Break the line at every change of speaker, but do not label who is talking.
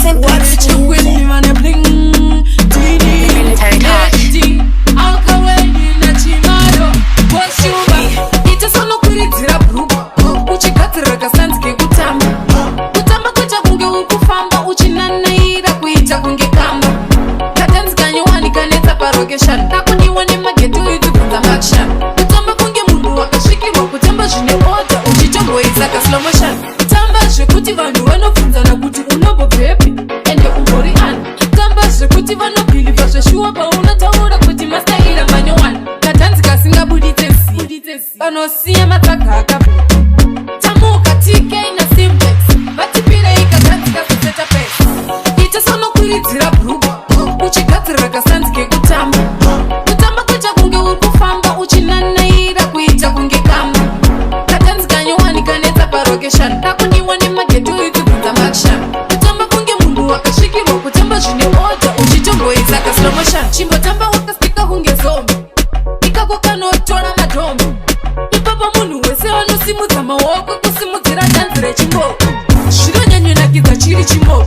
What's you with me man a bling
Military touch.
Alkaweni na chimaro Washuba Ita sono kuritira bruba Uchikatira kasanzike kutamba Kutamba kucha kunge ukufamba Uchinanaira kuita kunge kamba Katanzi kanyuwani kaneta parogeshan Nakuniwa ni magetu itu kutamba action Kutamba kunge mundu wakashikirwa Kutamba jine oda Uchitombo izaka slow motion Kutamba shekuti vandu wanofunza na kuti unobo baby Ende umbori an Kutamba shekuti vano biliva Shua pa unataura kuti mastaira manyowana Katanzi kasinga buditesi Panosia mataka akabe Tamuka TK na simplex Batipire ikatanzi kasiseta pesa Ita sono kuritira bruba Uchikatira kasanzike kutamba Kutamba kucha kunge ukufamba Uchinanaira kuita kunge kamba Katanzi kanyuwani kaneta parogeshan Nakuniwa ni magetu itu kutamba action Kutamba kunge mundu wakashikirwa Kutamba jine oda uchitombo izaka slow motion Chimbo tamba wakastika hunge zombi Ikakoka notona madombi Ipapa munu wese wano simu tama woko Kusimu tira tanzire chimbo Shiro nyanyo nakiza chiri chimbo